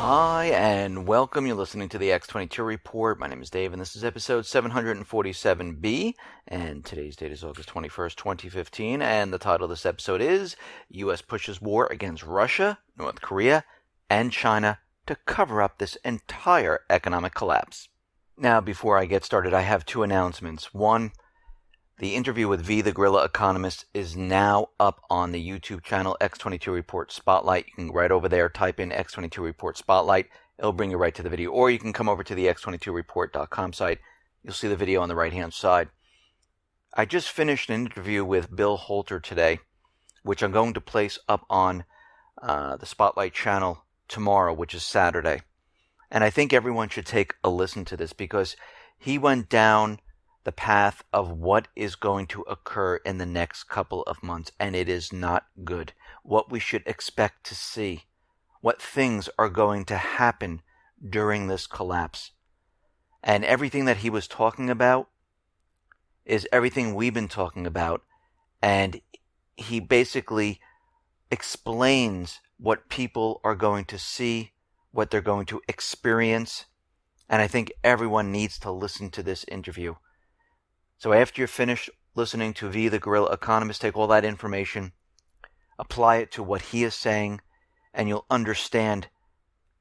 Hi, and welcome. You're listening to the X22 Report. My name is Dave, and this is episode 747B, and today's date is August 21st, 2015, and the title of this episode is U.S. Pushes War Against Russia, North Korea, and China to cover up this entire economic collapse. Now, before I get started, I have two announcements. One, the interview with V, the Guerrilla Economist, is now up on the YouTube channel X22 Report Spotlight. You can go right over there, type in X22 Report Spotlight. It'll bring you right to the video. Or you can come over to the x22report.com site. You'll see the video on the right-hand side. I just finished an interview with Bill Holter today, which I'm going to place up on the Spotlight channel tomorrow, which is Saturday. And I think everyone should take a listen to this because he went down the path of what is going to occur in the next couple of months, and it is not good. What we should expect to see, what things are going to happen during this collapse. And everything that he was talking about is everything we've been talking about, and he basically explains what people are going to see, what they're going to experience, and I think everyone needs to listen to this interview. So after you're finished listening to V, the Guerrilla Economist, take all that information, apply it to what he is saying, and you'll understand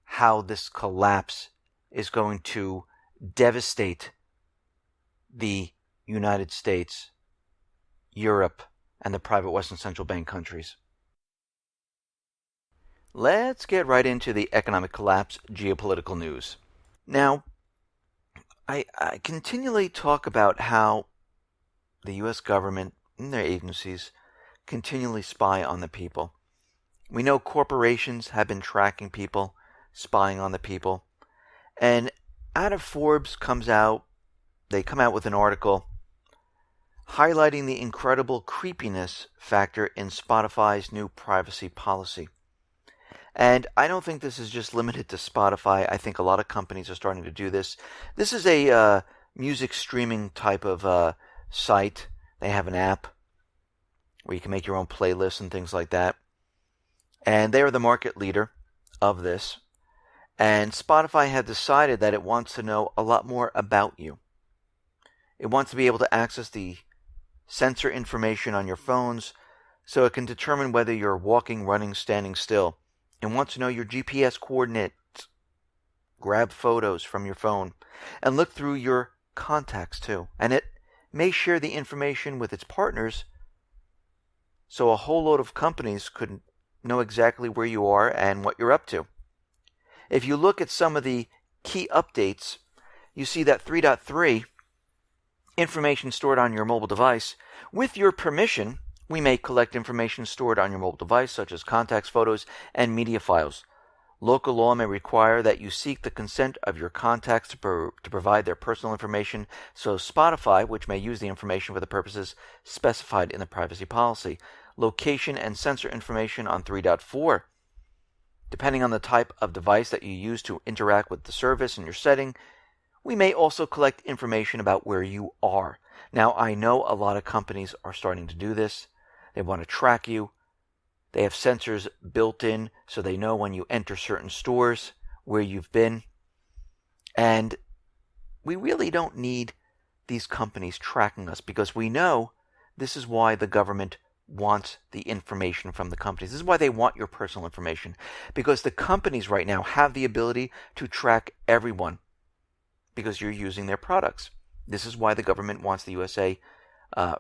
how this collapse is going to devastate the United States, Europe, and the private Western Central Bank countries. Let's get right into the economic collapse geopolitical news. Now, I continually talk about how the U.S. government and their agencies continually spy on the people. We know corporations have been tracking people, spying on the people. And out of Forbes they come out with an article highlighting the incredible creepiness factor in Spotify's new privacy policy. And I don't think this is just limited to Spotify. I think a lot of companies are starting to do this. This is a music streaming type of site. They have an app where you can make your own playlists and things like that. And they are the market leader of this. And Spotify had decided that it wants to know a lot more about you. It wants to be able to access the sensor information on your phones so it can determine whether you're walking, running, standing still. It wants to know your GPS coordinates, grab photos from your phone, and look through your contacts too. And it may share the information with its partners so a whole load of companies could know exactly where you are and what you're up to. If you look at some of the key updates, you see that 3.3, information stored on your mobile device. With your permission, we may collect information stored on your mobile device, such as contacts, photos, and media files. Local law may require that you seek the consent of your contacts to provide their personal information, so Spotify, which may use the information for the purposes specified in the privacy policy. Location and sensor information on 3.4. Depending on the type of device that you use to interact with the service in your setting, we may also collect information about where you are. Now, I know a lot of companies are starting to do this. They want to track you. They have sensors built in so they know when you enter certain stores where you've been. And we really don't need these companies tracking us because we know this is why the government wants the information from the companies. This is why they want your personal information, because the companies right now have the ability to track everyone because you're using their products. This is why the government wants the USA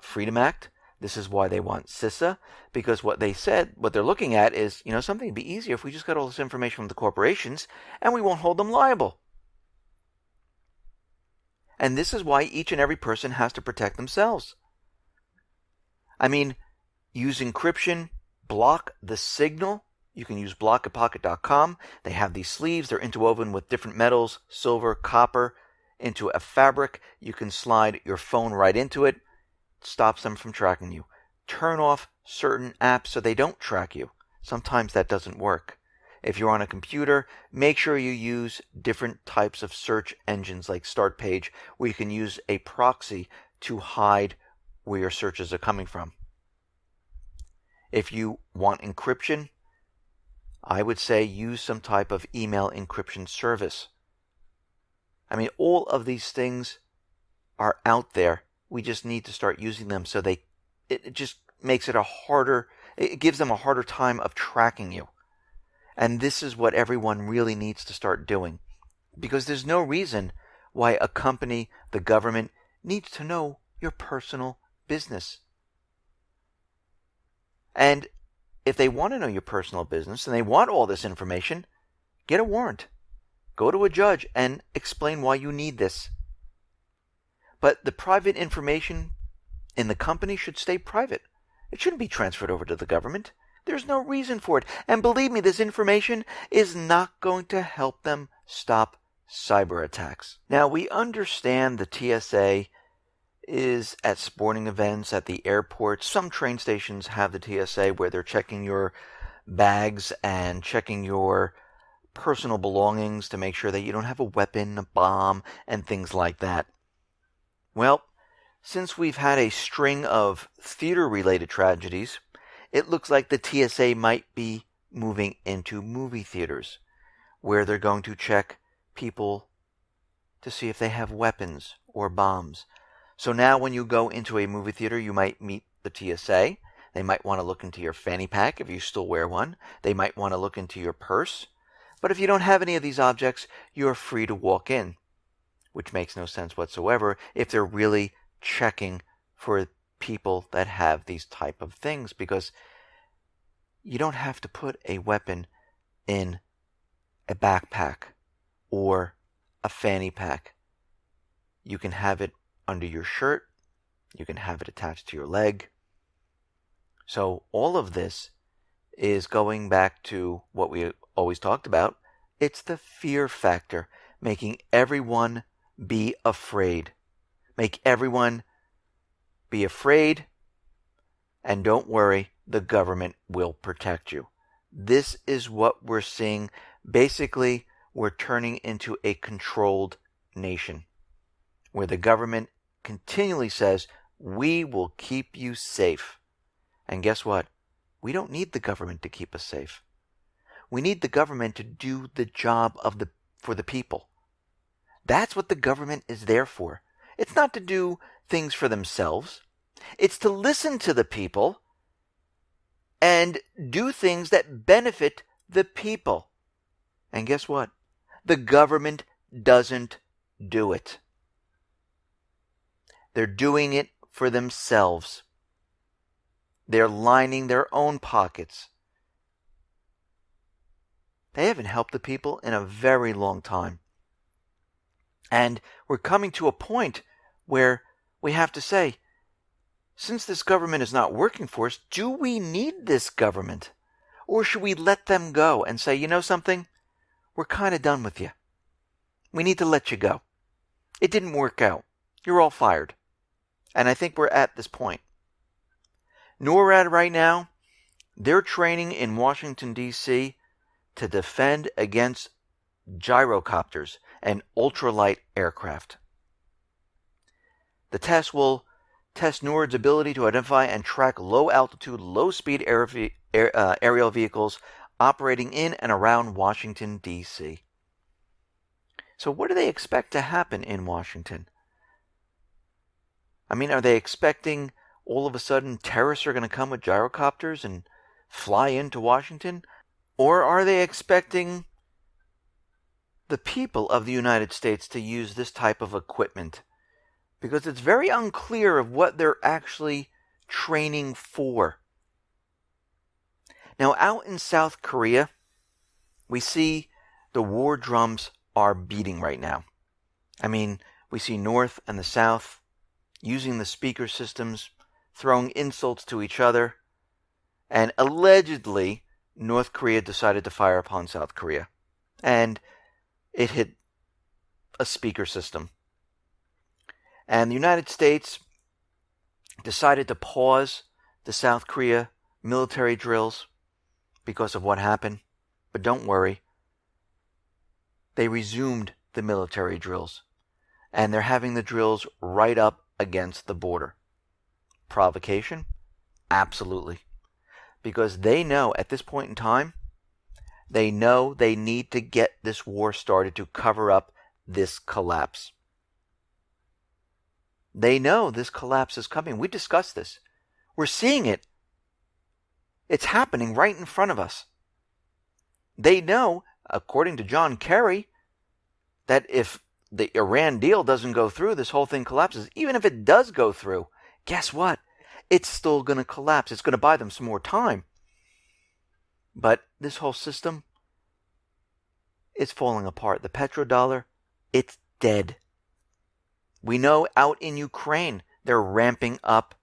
Freedom Act. This is why they want CISA, because what they're looking at is, something would be easier if we just got all this information from the corporations and we won't hold them liable. And this is why each and every person has to protect themselves. I mean, use encryption, block the signal. You can use blockatpocket.com. They have these sleeves. They're interwoven with different metals, silver, copper, into a fabric. You can slide your phone right into it. Stops them from tracking you. Turn off certain apps so they don't track you. Sometimes that doesn't work. If you're on a computer, make sure you use different types of search engines like Start Page, where you can use a proxy to hide where your searches are coming from. If you want encryption, I would say use some type of email encryption service. I mean, all of these things are out there. We just need to start using them so it just makes it it gives them a harder time of tracking you. And this is what everyone really needs to start doing. Because there's no reason why a company, the government, needs to know your personal business. And if they want to know your personal business and they want all this information, get a warrant. Go to a judge and explain why you need this. But the private information in the company should stay private. It shouldn't be transferred over to the government. There's no reason for it. And believe me, this information is not going to help them stop cyber attacks. Now, we understand the TSA is at sporting events, at the airports. Some train stations have the TSA where they're checking your bags and checking your personal belongings to make sure that you don't have a weapon, a bomb, and things like that. Well, since we've had a string of theater-related tragedies, it looks like the TSA might be moving into movie theaters, where they're going to check people to see if they have weapons or bombs. So now when you go into a movie theater, you might meet the TSA. They might want to look into your fanny pack if you still wear one. They might want to look into your purse. But if you don't have any of these objects, you're free to walk in, which makes no sense whatsoever if they're really checking for people that have these type of things, because you don't have to put a weapon in a backpack or a fanny pack. You can have it under your shirt. You can have it attached to your leg. So all of this is going back to what we always talked about. It's the fear factor, making everyone be afraid. Make everyone be afraid, and don't worry, the government will protect you. This is what we're seeing. Basically, we're turning into a controlled nation, where the government continually says, we will keep you safe. And guess what? We don't need the government to keep us safe. We need the government to do the job for the people. That's what the government is there for. It's not to do things for themselves. It's to listen to the people and do things that benefit the people. And guess what? The government doesn't do it. They're doing it for themselves. They're lining their own pockets. They haven't helped the people in a very long time. And we're coming to a point where we have to say, since this government is not working for us, do we need this government? Or should we let them go and say, you know something? We're kind of done with you. We need to let you go. It didn't work out. You're all fired. And I think we're at this point. NORAD right now, they're training in Washington, D.C. to defend against gyrocopters and ultralight aircraft. The test will test NORAD's ability to identify and track low-altitude, low-speed aerial vehicles operating in and around Washington, D.C. So what do they expect to happen in Washington? I mean, are they expecting all of a sudden terrorists are going to come with gyrocopters and fly into Washington? Or are they expecting the people of the United States to use this type of equipment? Because it's very unclear of what they're actually training for. Now, out in South Korea, we see the war drums are beating right now. I mean, we see North and the South using the speaker systems, throwing insults to each other, and allegedly, North Korea decided to fire upon South Korea, and it hit a speaker system. And the United States decided to pause the South Korea military drills because of what happened. But don't worry, they resumed the military drills, and they're having the drills right up against the border. Provocation? Absolutely. Because they know at this point in time They know they need to get this war started to cover up this collapse. They know this collapse is coming. We discussed this. We're seeing it. It's happening right in front of us. They know, according to John Kerry, that if the Iran deal doesn't go through, this whole thing collapses. Even if it does go through, guess what? It's still going to collapse. It's going to buy them some more time. But this whole system is falling apart. The petrodollar, it's dead. We know out in Ukraine, they're ramping up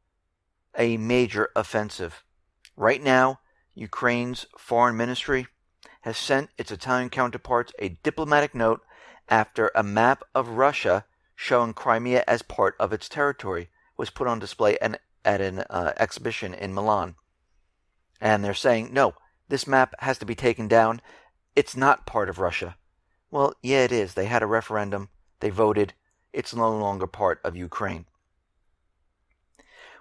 a major offensive. Right now, Ukraine's foreign ministry has sent its Italian counterparts a diplomatic note after a map of Russia showing Crimea as part of its territory was put on display at an exhibition in Milan. And they're saying, no, this map has to be taken down. It's not part of Russia. Well, yeah, it is. They had a referendum. They voted. It's no longer part of Ukraine.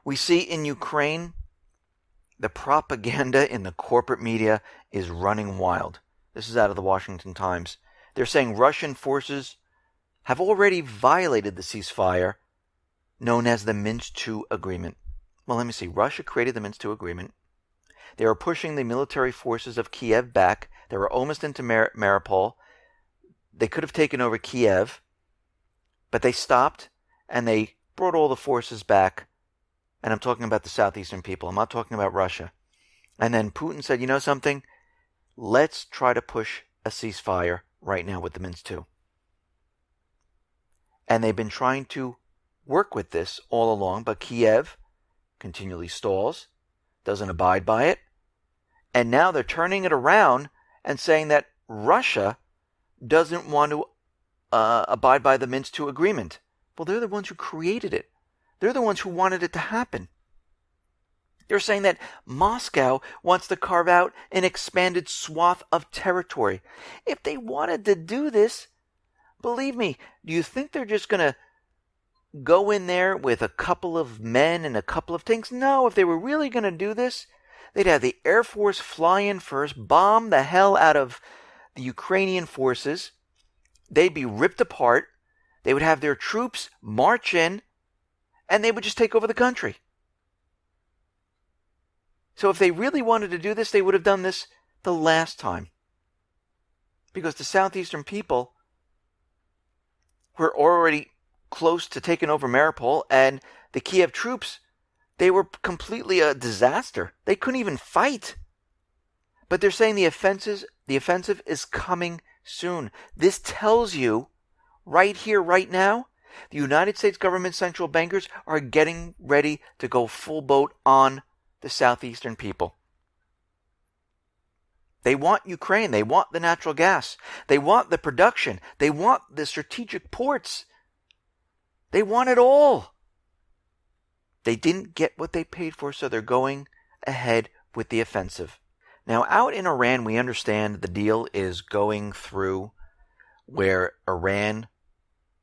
We see in Ukraine, the propaganda in the corporate media is running wild. This is out of the Washington Times. They're saying Russian forces have already violated the ceasefire known as the Minsk II Agreement. Well, let me see. Russia created the Minsk II Agreement. They are pushing the military forces of Kiev back. They were almost into Mariupol. They could have taken over Kiev, but they stopped and they brought all the forces back. And I'm talking about the southeastern people. I'm not talking about Russia. And then Putin said, you know something? Let's try to push a ceasefire right now with the Minsk II. And they've been trying to work with this all along, but Kiev continually stalls, doesn't abide by it. And now they're turning it around and saying that Russia doesn't want to abide by the Minsk II agreement. Well, they're the ones who created it. They're the ones who wanted it to happen. They're saying that Moscow wants to carve out an expanded swath of territory. If they wanted to do this, believe me, do you think they're just going to go in there with a couple of men and a couple of tanks? No, if they were really going to do this, they'd have the Air Force fly in first, bomb the hell out of the Ukrainian forces. They'd be ripped apart. They would have their troops march in, and they would just take over the country. So if they really wanted to do this, they would have done this the last time. Because the southeastern people were already close to taking over Mariupol, and the Kiev troops, they were completely a disaster. They couldn't even fight. But they're saying the offensive is coming soon. This tells you, right here, right now, the United States government central bankers are getting ready to go full boat on the southeastern people. They want Ukraine. They want the natural gas. They want the production. They want the strategic ports. They want it all. They didn't get what they paid for, so they're going ahead with the offensive. Now, out in Iran, we understand the deal is going through where Iran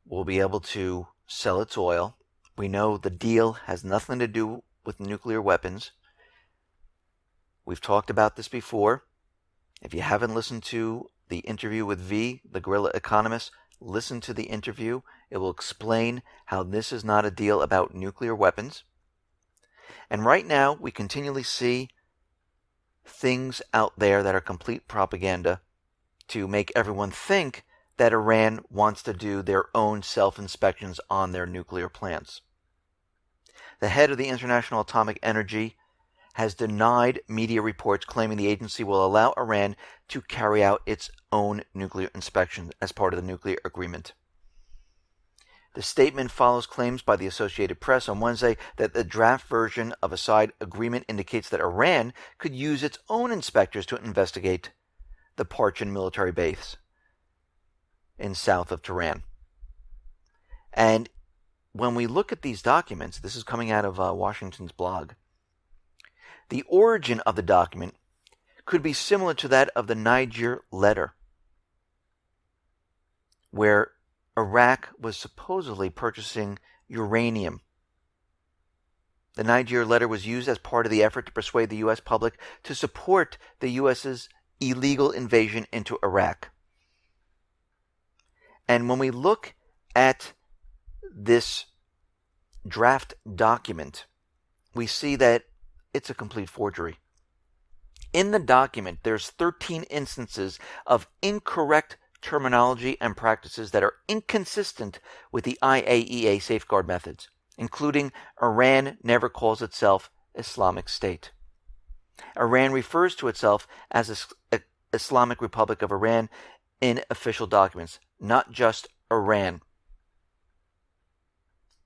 will be able to sell its oil. We know the deal has nothing to do with nuclear weapons. We've talked about this before. If you haven't listened to the interview with V, the guerrilla economist, listen to the interview. It will explain how this is not a deal about nuclear weapons. And right now, we continually see things out there that are complete propaganda to make everyone think that Iran wants to do their own self-inspections on their nuclear plants. The head of the International Atomic Energy has denied media reports claiming the agency will allow Iran to carry out its own nuclear inspections as part of the nuclear agreement. The statement follows claims by the Associated Press on Wednesday that the draft version of a side agreement indicates that Iran could use its own inspectors to investigate the Parchin military base in south of Tehran. And when we look at these documents, this is coming out of Washington's blog, the origin of the document could be similar to that of the Niger letter, where Iraq was supposedly purchasing uranium. The Niger letter was used as part of the effort to persuade the U.S. public to support the U.S.'s illegal invasion into Iraq. And when we look at this draft document, we see that it's a complete forgery. In the document, there's 13 instances of incorrect terminology and practices that are inconsistent with the IAEA safeguard methods, including Iran never calls itself Islamic State. Iran refers to itself as Islamic Republic of Iran in official documents, not just Iran.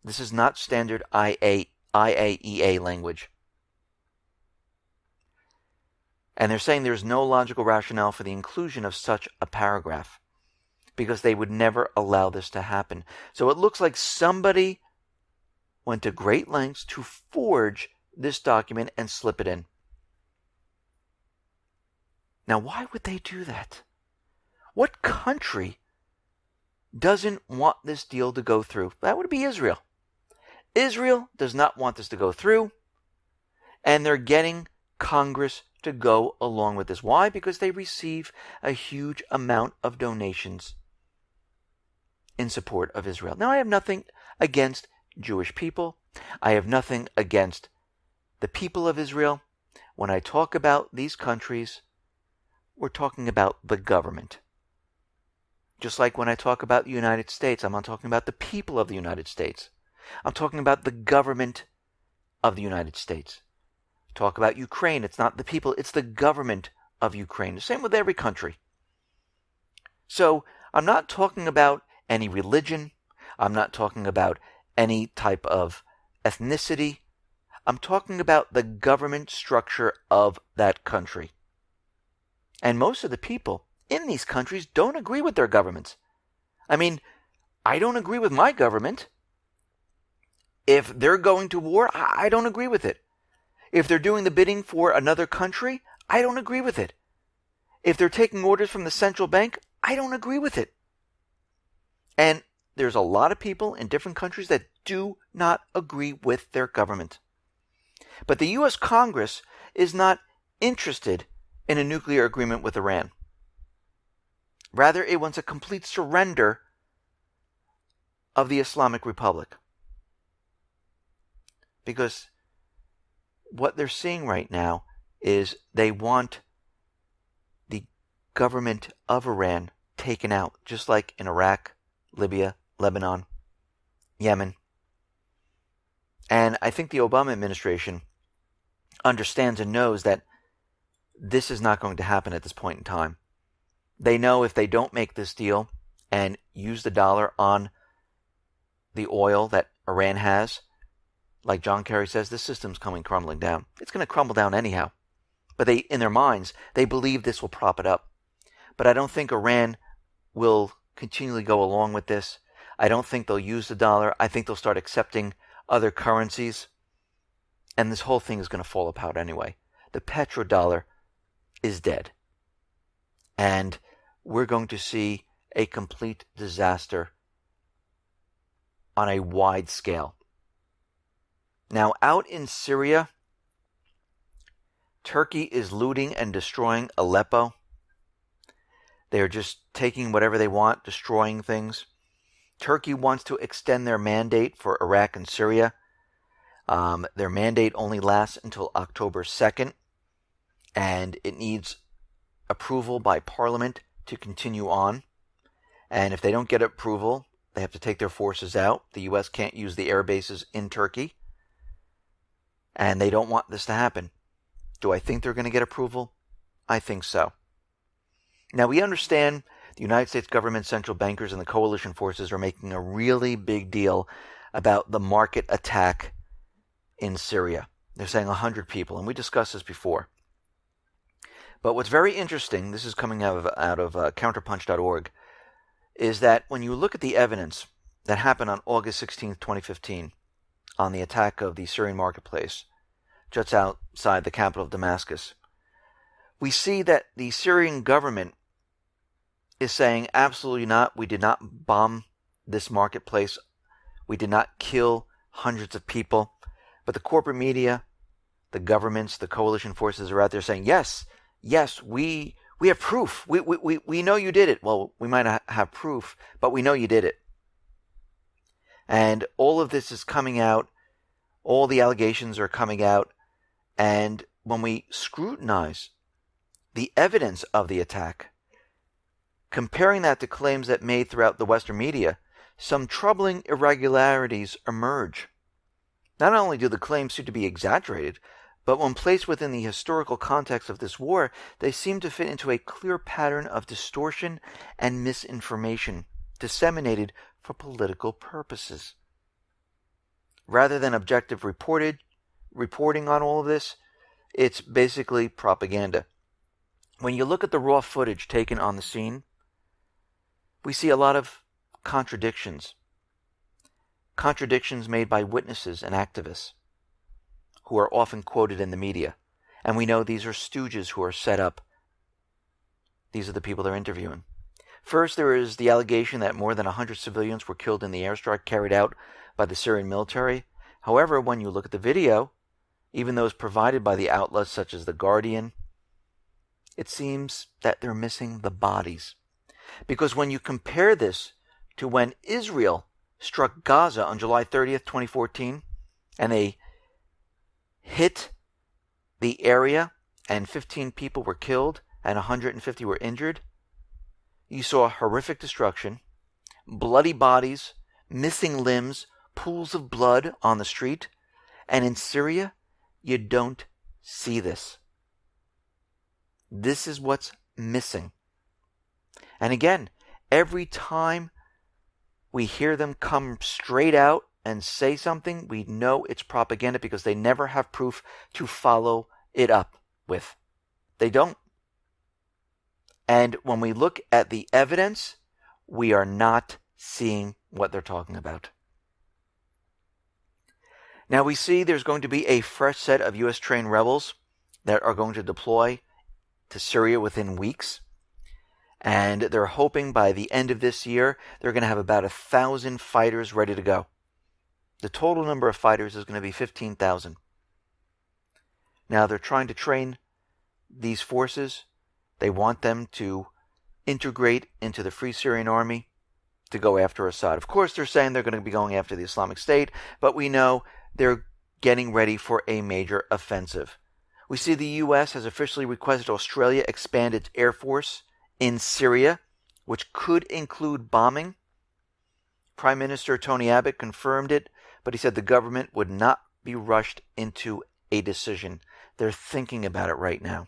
This is not standard IAEA language. And they're saying there's no logical rationale for the inclusion of such a paragraph because they would never allow this to happen. So it looks like somebody went to great lengths to forge this document and slip it in. Now, why would they do that? What country doesn't want this deal to go through? That would be Israel. Israel does not want this to go through, and they're getting Congress to go along with this. Why? Because they receive a huge amount of donations in support of Israel. Now, I have nothing against Jewish people. I have nothing against the people of Israel. When I talk about these countries, we're talking about the government. Just like when I talk about the United States, I'm not talking about the people of the United States. I'm talking about the government of the United States. Talk about Ukraine, it's not the people, it's the government of Ukraine. The same with every country. So I'm not talking about any religion. I'm not talking about any type of ethnicity. I'm talking about the government structure of that country. And most of the people in these countries don't agree with their governments. I mean, I don't agree with my government. If they're going to war, I don't agree with it. If they're doing the bidding for another country, I don't agree with it. If they're taking orders from the central bank, I don't agree with it. And there's a lot of people in different countries that do not agree with their government. But the U.S. Congress is not interested in a nuclear agreement with Iran. Rather, it wants a complete surrender of the Islamic Republic. Because what they're seeing right now is they want the government of Iran taken out, just like in Iraq, Libya, Lebanon, Yemen. And I think the Obama administration understands and knows that this is not going to happen at this point in time. They know if they don't make this deal and use the dollar on the oil that Iran has, like John Kerry says, this system's coming crumbling down. It's going to crumble down anyhow. But they, in their minds, they believe this will prop it up. But I don't think Iran will continually go along with this. I don't think they'll use the dollar. I think they'll start accepting other currencies. And this whole thing is going to fall apart anyway. The petrodollar is dead. And we're going to see a complete disaster on a wide scale. Now, out in Syria, Turkey is looting and destroying Aleppo. They're just taking whatever they want, destroying things. Turkey wants to extend their mandate for Iraq and Syria. Their mandate only lasts until October 2nd, and it needs approval by Parliament to continue on. And if they don't get approval, they have to take their forces out. The U.S. can't use the air bases in Turkey. And they don't want this to happen. Do I think they're going to get approval? I think so. Now, we understand the United States government, central bankers, and the coalition forces are making a really big deal about the market attack in Syria. They're saying 100 people, and we discussed this before. But what's very interesting, this is coming out of counterpunch.org, is that when you look at the evidence that happened on August 16th, 2015, on the attack of the Syrian marketplace, just outside the capital of Damascus, we see that the Syrian government is saying, absolutely not, we did not bomb this marketplace, we did not kill hundreds of people. But the corporate media, the governments, the coalition forces are out there saying, yes, we We have proof. We know you did it. Well, we might not have proof, but we know you did it. And all of this is coming out. All the allegations are coming out. And when we scrutinize the evidence of the attack, comparing that to claims that made throughout the Western media, some troubling irregularities emerge. Not only do the claims seem to be exaggerated, but when placed within the historical context of this war, they seem to fit into a clear pattern of distortion and misinformation disseminated for political purposes. Rather than objective reporting on all of this, it's basically propaganda. When you look at the raw footage taken on the scene, we see a lot of contradictions. Contradictions made by witnesses and activists who are often quoted in the media. And we know these are stooges who are set up. These are the people they're interviewing. First, there is the allegation that more than 100 civilians were killed in the airstrike carried out by the Syrian military. However, when you look at the video, even those provided by the outlets such as The Guardian, it seems that they're missing the bodies. Because when you compare this to when Israel struck Gaza on July 30th, 2014, and they hit the area and 15 people were killed and 150 were injured, you saw horrific destruction, bloody bodies, missing limbs, pools of blood on the street. And in Syria, you don't see this. This is what's missing. And again, every time we hear them come straight out and say something, we know it's propaganda because they never have proof to follow it up with. They don't. And when we look at the evidence, we are not seeing what they're talking about. Now we see there's going to be a fresh set of U.S. trained rebels that are going to deploy to Syria within weeks. And they're hoping by the end of this year, they're going to have about 1,000 fighters ready to go. The total number of fighters is going to be 15,000. Now they're trying to train these forces. They want them to integrate into the Free Syrian Army to go after Assad. Of course, they're saying they're going to be going after the Islamic State, but we know they're getting ready for a major offensive. We see the U.S. has officially requested Australia expand its air force in Syria, which could include bombing. Prime Minister Tony Abbott confirmed it, but he said the government would not be rushed into a decision. They're thinking about it right now.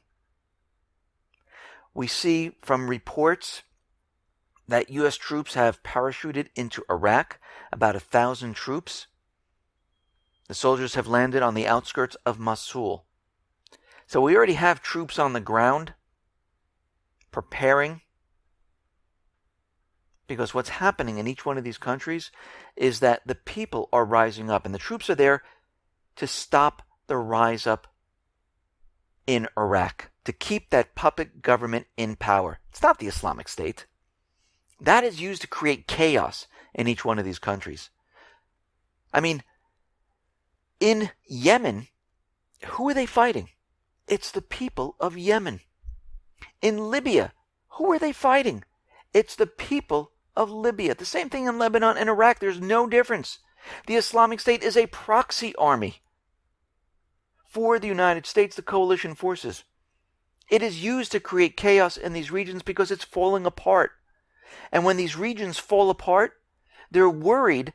We see from reports that U.S. troops have parachuted into Iraq, about 1,000 troops. The soldiers have landed on the outskirts of Mosul. So we already have troops on the ground preparing, because what's happening in each one of these countries is that the people are rising up, and the troops are there to stop the rise up in Iraq, to keep that puppet government in power. It's not the Islamic State. That is used to create chaos in each one of these countries. I mean, in Yemen, who are they fighting? It's the people of Yemen. In Libya, who are they fighting? It's the people of Libya. The same thing in Lebanon and Iraq. There's no difference. The Islamic State is a proxy army for the United States, the coalition forces. It is used to create chaos in these regions because it's falling apart. And when these regions fall apart, they're worried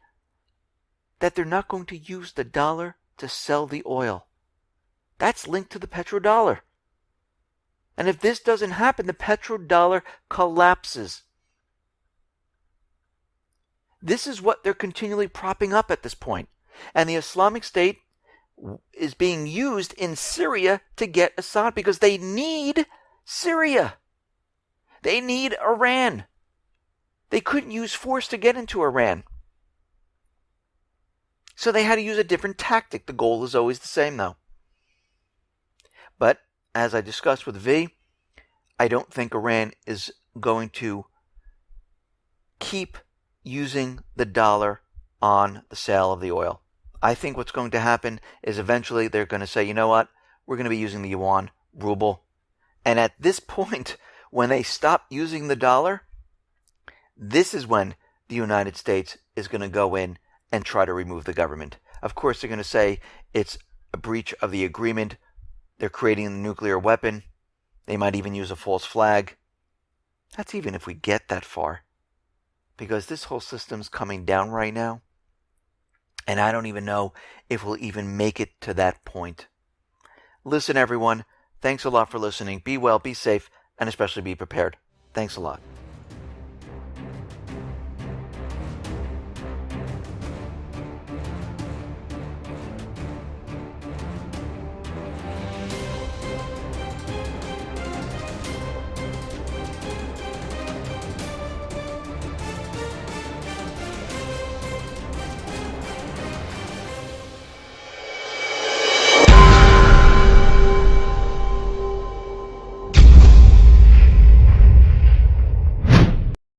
that they're not going to use the dollar to sell the oil. That's linked to the petrodollar. And if this doesn't happen, the petrodollar collapses. This is what they're continually propping up at this point. And the Islamic State is being used in Syria to get Assad because they need Syria. They need Iran. They couldn't use force to get into Iran. So they had to use a different tactic. The goal is always the same, though. But, as I discussed with V, I don't think Iran is going to keep using the dollar on the sale of the oil. I think what's going to happen is eventually they're going to say, you know what, we're going to be using the yuan, ruble. And at this point, when they stop using the dollar, this is when the United States is going to go in and try to remove the government. Of course, they're going to say it's a breach of the agreement. They're creating a nuclear weapon. They might even use a false flag. That's even if we get that far. Because this whole system's coming down right now. And I don't even know if we'll even make it to that point. Listen, everyone. Thanks a lot for listening. Be well, be safe, and especially be prepared. Thanks a lot.